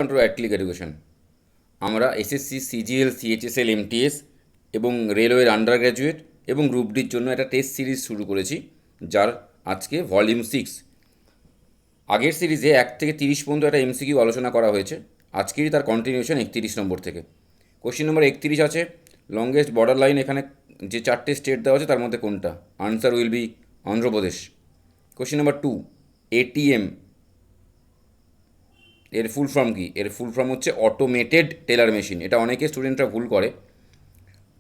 Two অ্যাটলিক education. আমরা SSC, CGL, CHSL, MTS এবং রেলওয়ের আন্ডার গ্র্যাজুয়েট এবং গ্রুপ ডির জন্য একটা টেস্ট সিরিজ শুরু করেছি, যার আজকে ভলিউম 6। আগের সিরিজে 1 থেকে 30 পর্যন্ত একটা এমসিকিউ আলোচনা করা হয়েছে। আজকেরই তার কন্টিনিউশন 31 নম্বর থেকে। কোশ্চেন নম্বর 31 আছে, লংগেস্ট বর্ডার লাইন এখানে যে 4টে স্টেট দেওয়া আছে তার মধ্যে কোনটা? Answer will B Andhra Pradesh. Question number 2, ATM এর ফুল ফর্ম কি? এর ফুল ফর্ম হচ্ছে অটোমেটেড টেলার মেশিন। এটা অনেকে স্টুডেন্টরা ভুল করে।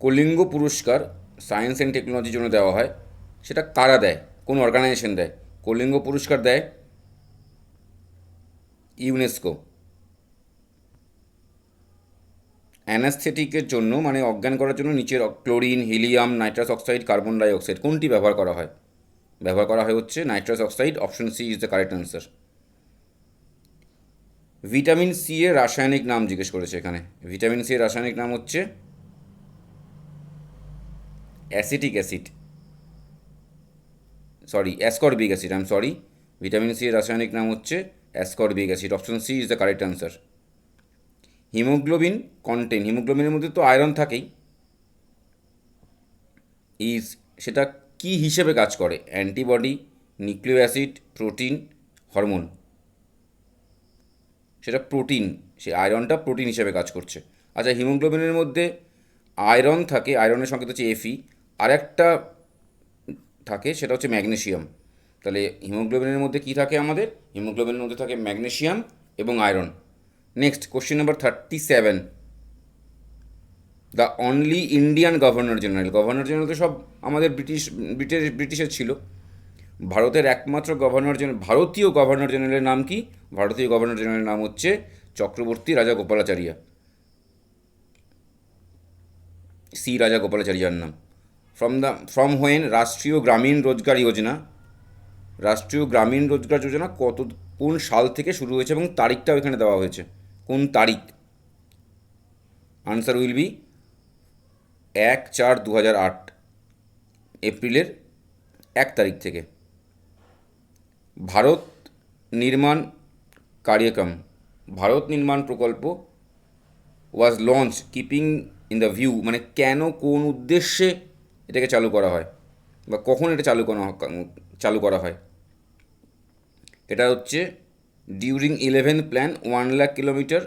কলিঙ্গ পুরস্কার সায়েন্স অ্যান্ড টেকনোলজির জন্য দেওয়া হয়, সেটা কারা দেয়? কোন অর্গানাইজেশন দেয়? কলিঙ্গ পুরস্কার দেয় ইউনেস্কো। অ্যানাস্থেটিকের জন্য মানে অজ্ঞান করার জন্য নিচের chlorine, helium, nitrous oxide, carbon dioxide কোনটি ব্যবহার করা হয়? ব্যবহার করা হয় হচ্ছে nitrous oxide. Option C is the correct answer. Vitamin C এর রাসায়নিক নাম জিজ্ঞেস করেছে এখানে। ভিটামিন সি এর রাসায়নিক নাম হচ্ছে acetic acid, ascorbic acid. Vitamin C এর রাসায়নিক নাম হচ্ছে ascorbic acid. Option C is the correct answer. Haemoglobin content, হিমোগ্লোবিনের মধ্যে তো আয়রন থাকেই, ইজ সেটা কি হিসেবে কাজ করে? Antibody, নিউক্লিও acid, protein, hormone? সেটা প্রোটিন, সে আয়রনটা প্রোটিন হিসেবে কাজ করছে। আচ্ছা, হিমোগ্লোবিনের মধ্যে আয়রন থাকে, আয়রনের সংকেত হচ্ছে এফি। আর একটা থাকে সেটা হচ্ছে ম্যাগনেশিয়াম। তাহলে হিমোগ্লোবিনের মধ্যে কি থাকে? আমাদের হিমোগ্লোবিনের মধ্যে থাকে ম্যাগনেশিয়াম এবং iron. Next question number 37, the only Indian governor general. Governor general তো সব আমাদের ব্রিটিশের ছিল। ভারতের একমাত্র গভর্নর জেনারেল, ভারতীয় গভর্নর জেনারেলের নাম কি? ভারতীয় গভর্নর জেনারেলের নাম হচ্ছে চক্রবর্তী রাজা গোপালাচারিয়া। সি রাজা গোপালাচারিয়ার নাম। ফ্রম হোয়েন রাষ্ট্রীয় গ্রামীণ রোজগার যোজনা, রাষ্ট্রীয় গ্রামীণ রোজগার যোজনা কোন সাল থেকে শুরু হয়েছে এবং তারিখটাও এখানে দেওয়া হয়েছে। কোন তারিখ? আনসার উইল বি 1/4/2008, এপ্রিলের 1 তারিখ থেকে। ভারত নির্মাণ কার্যক্রম, ভারত নির্মাণ প্রকল্প was launch keeping in the view, মানে কেন, কোন উদ্দেশ্যে এটাকে চালু করা হয় বা কখন এটা চালু করা হয়? এটা হচ্ছে during 11th plan 1,00,000 kilometre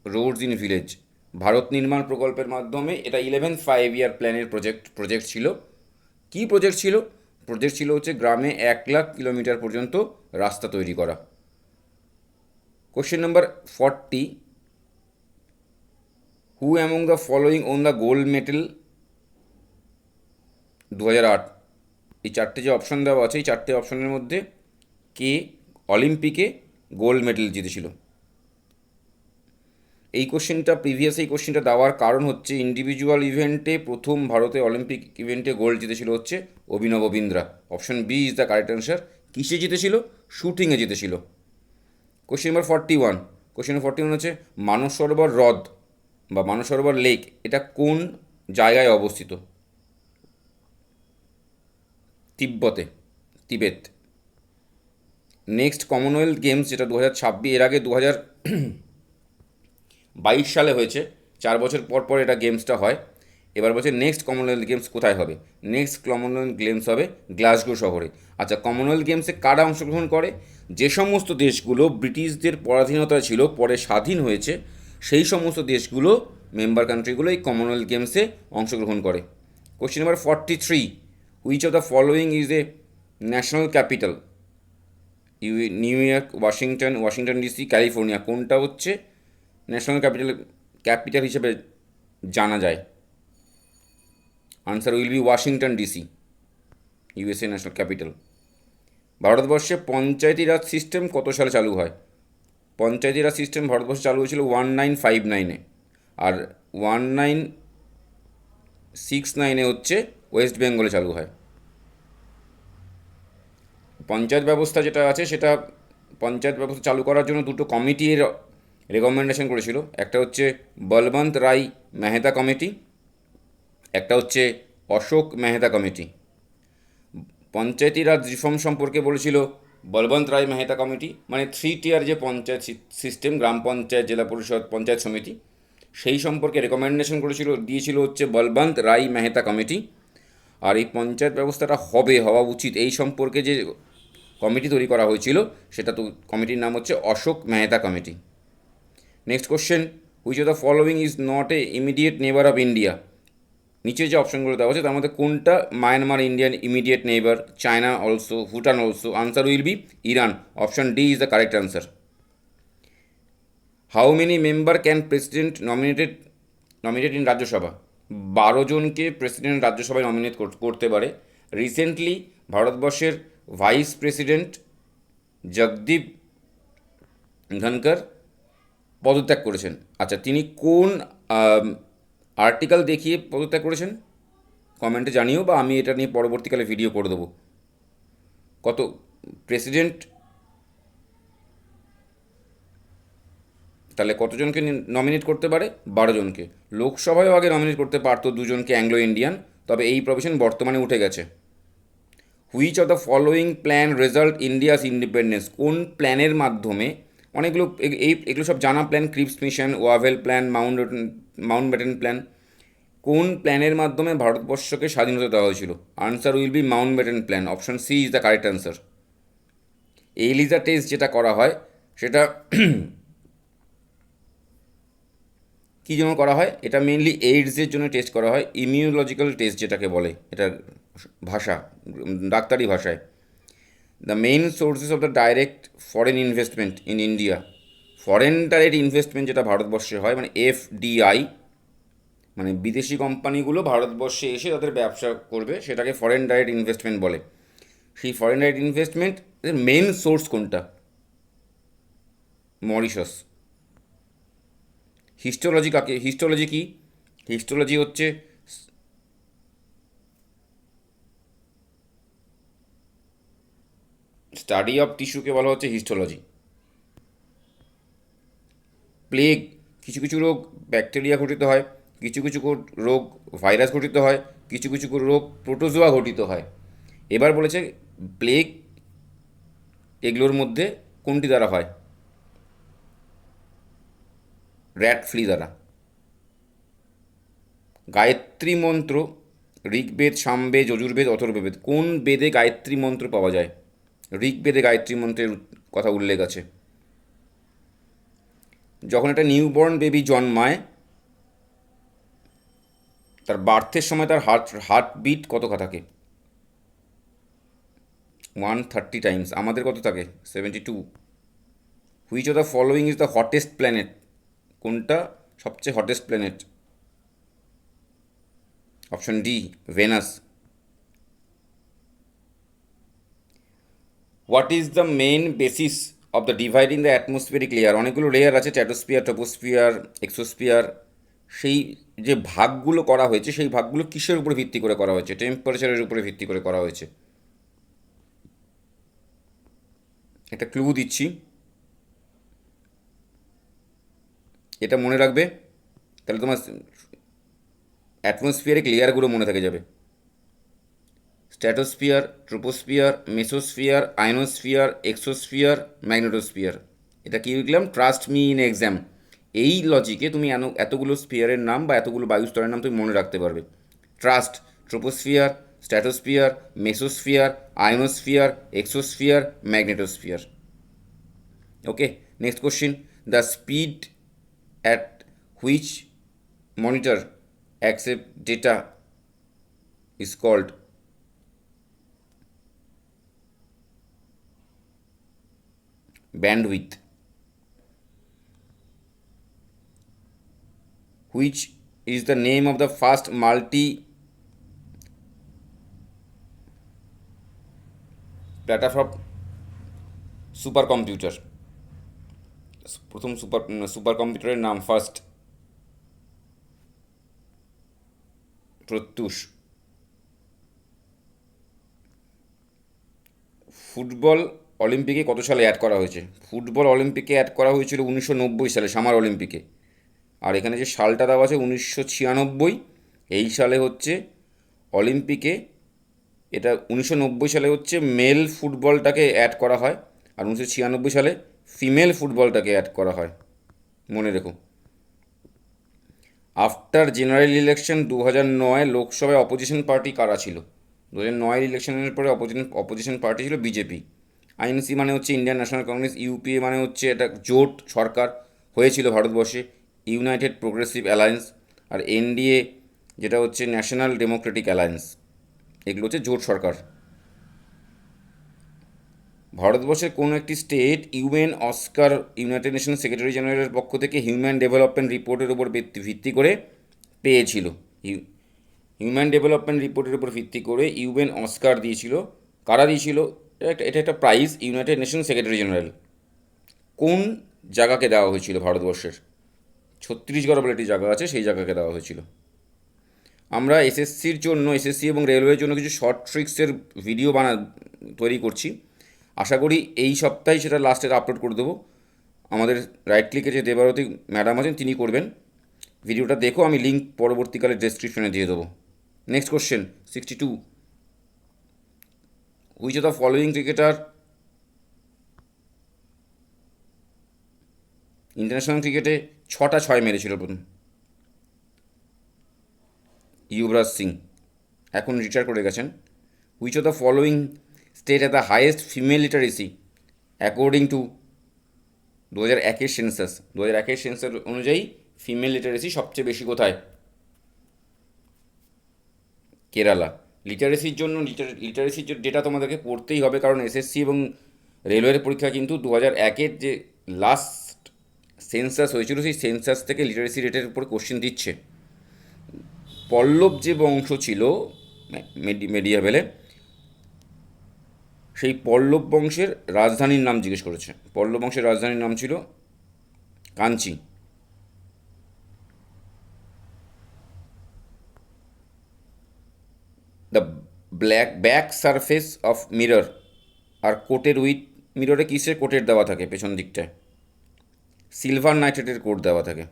Rhodes in village. Bharat নির্মাণ প্রকল্পের মাধ্যমে এটা 11th 5 year প্ল্যানের প্রজেক্ট ছিল। কি প্রজেক্ট ছিল? প্রজেক্ট ছিল হচ্ছে গ্রামে 1,00,000 কিলোমিটার পর্যন্ত রাস্তা তৈরি করা। Question number 40, who among the following won the gold medal 2008? এই 4টে যে অপশন দেওয়া আছে, এই 4টে অপশনের মধ্যে কে অলিম্পিকে গোল্ড মেডেল জিতেছিল? এই কোশ্চেনটা দেওয়ার কারণ হচ্ছে ইন্ডিভিজুয়াল ইভেন্টে প্রথম ভারতে অলিম্পিক ইভেন্টে গোল্ড জিতেছিল হচ্ছে Abhinav Bindra. Option B is the correct answer. কিসে জিতেছিল? শুটিংয়ে জিতেছিল। কোশ্চেন নাম্বার 41, হচ্ছে মানস সরোবর হ্রদ বা মানস সরোবর লেক এটা কোন জায়গায় অবস্থিত? তিবেত। নেক্সট কমনওয়েলথ গেমস, যেটা 2026, এর আগে 2022 সালে হয়েছে, 4 বছর পর পর এটা গেমসটা হয়। এবার বলছে নেক্সট কমনওয়েলথ গেমস কোথায় হবে? নেক্সট কমনওয়েলথ গেমস হবে গ্লাসগো শহরে। আচ্ছা, কমনওয়েলথ গেমসে কারা অংশগ্রহণ করে? যে সমস্ত দেশগুলো ব্রিটিশদের পরাধীনতায় ছিল, পরে স্বাধীন হয়েছে, সেই সমস্ত দেশগুলো, মেম্বার কান্ট্রিগুলো এই কমনওয়েলথ গেমসে অংশগ্রহণ করে। Question number 43, which of the following is a national capital? New York, Washington DC, California, কোনটা হচ্ছে ন্যাশনাল ক্যাপিটাল হিসেবে জানা যায়? Answer will B Washington DC, USA national capital. ভারতবর্ষে পঞ্চায়েতি রাজ সিস্টেম কত সালে চালু হয়? পঞ্চায়েতি রাজ সিস্টেম ভারতবর্ষে চালু হয়েছিল 1959-এ, আর 1969-এ হচ্ছে ওয়েস্ট বেঙ্গলে চালু হয়। পঞ্চায়েত ব্যবস্থা যেটা আছে, সেটা পঞ্চায়েত ব্যবস্থা চালু করার জন্য দুটো কমিটির রেকমেন্ডেশন করেছিল। একটা হচ্ছে বলবন্ত রায় মেহতা কমিটি, একটা হচ্ছে অশোক মেহতা কমিটি। পঞ্চায়েতি রাজ রিফর্ম সম্পর্কে বলেছিল বলবন্ত রায় মেহতা কমিটি, মানে 3 টিয়ার যে পঞ্চায়েত সিস্টেম, গ্রাম পঞ্চায়েত, জেলা পরিষদ, পঞ্চায়েত সমিতি, সেই সম্পর্কে রেকমেন্ডেশন দিয়েছিল হচ্ছে বলবন্ত রায় মেহতা কমিটি। আর এই পঞ্চায়েত ব্যবস্থাটা হওয়া উচিত এই সম্পর্কে যে কমিটি তৈরি করা হয়েছিল, সেটা তো কমিটির নাম হচ্ছে Ashok Mehta committee. Next question, which of the following is not a immediate নেবার অফ ইন্ডিয়া? নিচে যে অপশনগুলো দেওয়া আছে তার মধ্যে কোনটা Myanmar Indian immediate neighbour, China also, Bhutan also? Answer will B Iran. Option D is the correct answer. How many member can president nominated in Rajya Sabha? 12 জনকে প্রেসিডেন্ট রাজ্যসভায় নমিনেট করতে পারে। রিসেন্টলি ভারতবর্ষের ভাইস প্রেসিডেন্ট জগদীপ ধনকর পদত্যাগ করেছেন। আচ্ছা, তিনি কোন আর্টিকেল দেখিয়ে পদত্যাগ করেছেন কমেন্টে জানিও, বা আমি এটা নিয়ে পরবর্তীকালে ভিডিও করে দেবো। কত প্রেসিডেন্ট তাহলে কতজনকে নমিনেট করতে পারে? 12 জনকে। লোকসভায়ও আগে নমিনেট করতে পারতো 2 জনকে অ্যাংলো ইন্ডিয়ান, তবে এই প্রভিশন বর্তমানে উঠে গেছে। Which of the following plan result India's independence? কোন প্ল্যানের মাধ্যমে, অনেকগুলো এগুলো সব জানা plan, Cripps mission, Wavell plan, Mountbatten plan, কোন প্ল্যানের মাধ্যমে ভারতবর্ষকে স্বাধীনতা দেওয়া হয়েছিল? Answer will be Mountbatten plan. Option C is the correct answer. ELISA test যেটা করা হয় সেটা কী জন্য করা হয়? এটা মেনলি এইডসের জন্য টেস্ট করা হয়, ইমিউনোলজিক্যাল টেস্ট যেটাকে বলে, এটার ভাষা, ডাক্তারি ভাষায়। The main sources of the direct foreign investment in India, foreign direct investment যেটা ভারতবর্ষে হয়, মানে এফডিআই, মানে বিদেশি কোম্পানিগুলো ভারতবর্ষে এসে তাদের ব্যবসা করবে, সেটাকে ফরেন ডাইরেক্ট ইনভেস্টমেন্ট বলে। সেই foreign direct investment main source কোনটা? মরিশাস। হিস্টোলজি কি? হিস্টোলজি হচ্ছে স্টাডি অফ টিস্যুকে বলা হচ্ছে হিস্টোলজি। প্লেগ, কিছু কিছু রোগ ব্যাকটেরিয়া ঘটিত হয়, কিছু কিছু রোগ ভাইরাস ঘটিত হয়, কিছু কিছু রোগ প্রোটোজোয়া ঘটিত হয়। এবার বলেছে প্লেগ এগুলোর মধ্যে কোনটি দ্বারা হয়? র্যাট ফ্লি দ্বারা। গায়ত্রী মন্ত্র, ঋগ্বেদ, সামবেদ, যজুর্বেদ, অথর্ববেদ, কোন বেদে গায়ত্রী মন্ত্র পাওয়া যায়? ঋগ্বেদে গায়ত্রী মন্ত্রের কথা উল্লেখ আছে। যখন একটা নিউবর্ন বেবি জন্মায়, তার বার্থের সময় তার হার্টবিট কত থাকে? 130 টাইমস। আমাদের কত থাকে? 72। Which of the following is the hottest planet? কোনটা সবচেয়ে hottest planet? Option D, Venus. What is the main basis of the dividing the atmospheric layer? অনেকগুলো লেয়ার আছে, স্ট্র্যাটোস্ফিয়ার, ট্রপোস্ফিয়ার, এক্সোস্ফিয়ার। সেই যে ভাগগুলো করা হয়েছে, সেই ভাগগুলো কিসের উপরে ভিত্তি করে করা হয়েছে? টেম্পারেচারের উপরে ভিত্তি করে করা হয়েছে। একটা ক্লু দিচ্ছি, এটা মনে রাখবে, তাহলে তোমার অ্যাটমসফিয়ারিক লেয়ারগুলো মনে থেকে যাবে। Stratosphere, troposphere, mesosphere, ionosphere, exosphere, magnetosphere. এটা কি লিখলাম? Trust me in exam. এই লজিকে তুমি এতগুলো স্ফিয়ারের নাম বা এতগুলো বায়ুস্তরের নাম তুমি মনে রাখতে পারবে। Trust, troposphere, stratosphere, mesosphere, ionosphere, exosphere, magnetosphere. Okay, next question, the speed at which monitor accept data is called? bandwidth. Which is the name of the first multi platform supercomputer? প্রথম সুপার কম্পিউটারের নাম first? প্রত্যুষ। Football অলিম্পিকে কত সালে add করা হয়েছে? Football অলিম্পিকে add করা হয়েছিল 1990 সালে, সামার অলিম্পিকে। আর এখানে যে সালটা দেওয়া আছে 1996, এই সালে হচ্ছে অলিম্পিকে এটা 1990 সালে হচ্ছে মেল ফুটবলটাকে অ্যাড করা হয়, আর 1996 সালে ফিমেল ফুটবলটাকে অ্যাড করা হয়, মনে রেখো। আফটার জেনারেল ইলেকশন 2009 লোকসভায় অপোজিশন পার্টি কারা ছিল? 2009 ইলেকশনের পরে অপোজিশন পার্টি ছিল বিজেপি। আইএনসি মানে হচ্ছে ইন্ডিয়ান ন্যাশনাল কংগ্রেস, ইউপিএ মানে হচ্ছে এটা জোট সরকার হয়েছিল ভারতবর্ষে, ইউনাইটেড প্রোগ্রেসিভ অ্যালায়েন্স, আর এনডিএ যেটা হচ্ছে ন্যাশনাল ডেমোক্রেটিক অ্যালায়েন্স, এগুলো হচ্ছে জোট সরকার। ভারতবর্ষের কোনো একটি state UN Oscar United nation secretary জেনারেলের পক্ষ থেকে হিউম্যান ডেভেলপমেন্ট রিপোর্টের উপর ভিত্তি করে পেয়েছিল। হিউম্যান ডেভেলপমেন্ট রিপোর্টের উপর ভিত্তি করে ইউএন অস্কার দিয়েছিল। কারা দিয়েছিল? এটা একটা prize, United nation secretary general. কোন জায়গাকে দেওয়া হয়েছিল ভারতবর্ষের? ছত্তিশগড় বলে একটি জায়গা আছে, সেই জায়গাকে দেওয়া হয়েছিল। আমরা এসএসসির জন্য, এসএসসি এবং রেলওয়ের জন্য কিছু শর্ট ট্রিক্সের ভিডিও তৈরি করছি। আশা করি এই সপ্তাহে সেটা লাস্টে আপলোড করে দেবো। আমাদের রাইট ক্লিকে যে দেবারতী ম্যাডাম আছেন তিনি করবেন। ভিডিওটা দেখো, আমি লিঙ্ক পরবর্তীকালে ডেসক্রিপশনে দিয়ে দেবো। Next question 62, which of the following cricketer international ক্রিকেটে 6টা 6 মেরেছিল প্রথম? যুবরাজ সিং, এখন রিটায়ার করে গেছেন। Which of the following state has the highest female literacy according to 2001 census? 2001 census অনুযায়ী ফিমেল লিটারেসি সবচেয়ে বেশি কোথায়? কেরালা। লিটারেসির জন্য লিটারেসির ডেটা তোমাদেরকে পড়তেই হবে, কারণ এসএসসি এবং রেলওয়ের পরীক্ষা কিন্তু 2001 যে লাস্ট সেন্সাস হয়েছিল সেই সেন্সাস থেকে লিটারেসি রেটের উপর কোশ্চেন দিচ্ছে। পল্লব যে বংশ ছিল মেডিয়াভেলে, সেই পল্লব বংশের রাজধানীর নাম জিজ্ঞেস করেছে। পল্লব বংশের রাজধানীর নাম ছিল Kanchi. The back surface of mirror আর কোটের উইথ, মিররে কিসের কোটের দেওয়া থাকে পেছন দিকটায়? সিলভার নাইট্রেটের কোট দেওয়া থাকে।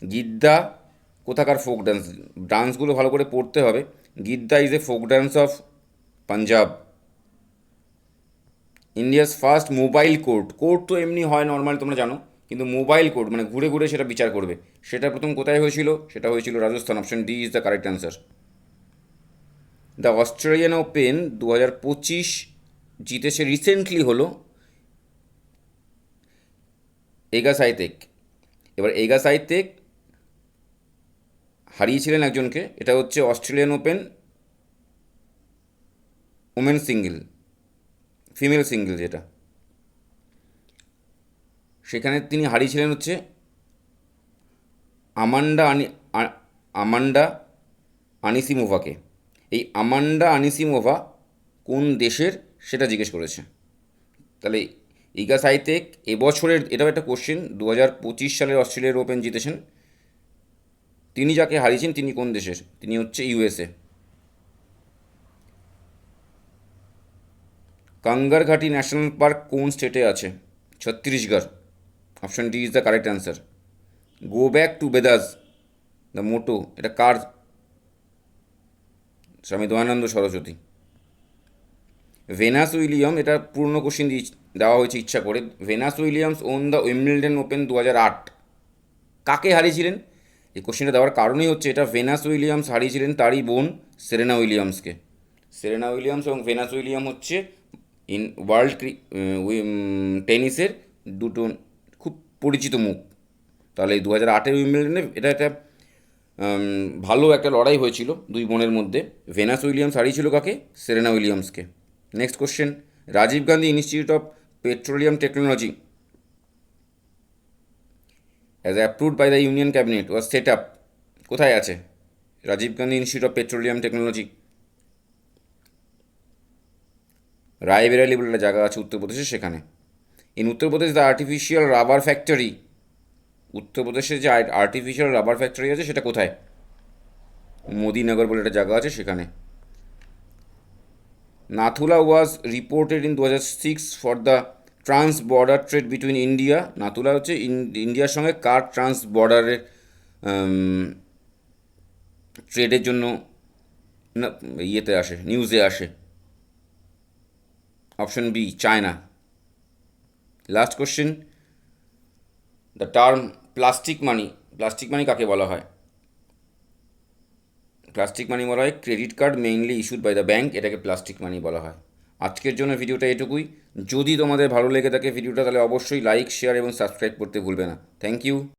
গিদ্দা কোথাকার ফোক ডান্স? ডান্সগুলো ভালো করে পড়তে হবে। Giddha is a folk dance of Punjab. India's first mobile court, court তো এমনি হয় নর্মালি তোমরা জানো, কিন্তু মোবাইল কোর্ট মানে ঘুরে ঘুরে সেটা বিচার করবে, সেটা প্রথম কোথায় হয়েছিল? সেটা হয়েছিল Rajasthan. Option D is the correct answer. The Australian open 2025 জিতেছে রিসেন্টলি হলো এগা সাইতেক। এবার এগা সাইতেক হারিয়েছিলেন একজনকে, এটা হচ্ছে Australian open women single, female single যেটা, সেখানে তিনি হারিয়েছিলেন হচ্ছে আমান্ডা আনিসিমোভাকে। এই আমান্ডা আনিসিমোভা কোন দেশের সেটা জিজ্ঞেস করেছে। তাহলে ইগা সাইতেক এবছরের, এটাও একটা কোশ্চেন, 2025 সালের অস্ট্রেলিয়ার ওপেন জিতেছেন। তিনি যাকে হারিয়েছেন তিনি কোন দেশের? তিনি হচ্ছে ইউএসএ। কাঙ্গারঘাটি ন্যাশনাল পার্ক কোন স্টেটে আছে? Chhattisgarh. Option D is the correct answer. Go back to Vedas the motto, এটা কার? স্বামী দয়ানন্দ সরস্বতী। ভেনাস উইলিয়াম, এটা পূর্ণ কোশ্চিন দেওয়া হয়েছে ইচ্ছা করে। Venus Williams won the Wimbledon open 2008, কাকে হারিয়েছিলেন? এই কোশ্চেনটা দেওয়ার কারণই হচ্ছে এটা, ভেনাস উইলিয়ামস হারিয়েছিলেন তারই বোন সেরেনা উইলিয়ামসকে। সেরেনা উইলিয়ামস এবং ভেনাস উইলিয়াম হচ্ছে ওয়ার্ল্ড টেনিসের দুটো খুব পরিচিত মুখ। তাহলে এই 2008 উইম্বলডনে এটা একটা ভালো একটা লড়াই হয়েছিল দুই বোনের মধ্যে। ভেনাস উইলিয়ামস হারিয়েছিল কাকে? সেরেনা উইলিয়ামসকে। Next question, Rajiv Gandhi institute of petroleum technology as approved by the union cabinet was set up, কোথায় আছে Rajiv Gandhi institute of petroleum technology? Rae Bareli বলে একটা জায়গা আছে উত্তরপ্রদেশে, সেখানে। In Uttar Pradesh the artificial rubber factory, উত্তরপ্রদেশে যে আর্টিফিশিয়াল রাবার ফ্যাক্টরি আছে সেটা কোথায়? মোদিনগর বলে একটা জায়গা আছে সেখানে। Nathu La was reported in 2006 for the trans border trade between India. Nathu La হচ্ছে ইন্ডিয়ার সঙ্গে কার ট্রান্স বর্ডারের ট্রেডের জন্য না, ইয়েতে আসে, নিউজে আসে। Option B, China. Last question, the term plastic money, plastic money কাকে বলা হয়? প্লাস্টিক মানি বলা হয় credit card mainly issued by the bank, এটাকে প্লাস্টিক মানি বলা হয়। আজকের জন্য ভিডিওটা এটুকুই। যদি তোমাদের ভালো লেগে থাকে ভিডিওটা, তাহলে অবশ্যই লাইক, শেয়ার এবং সাবস্ক্রাইব করতে ভুলবে না। Thank you.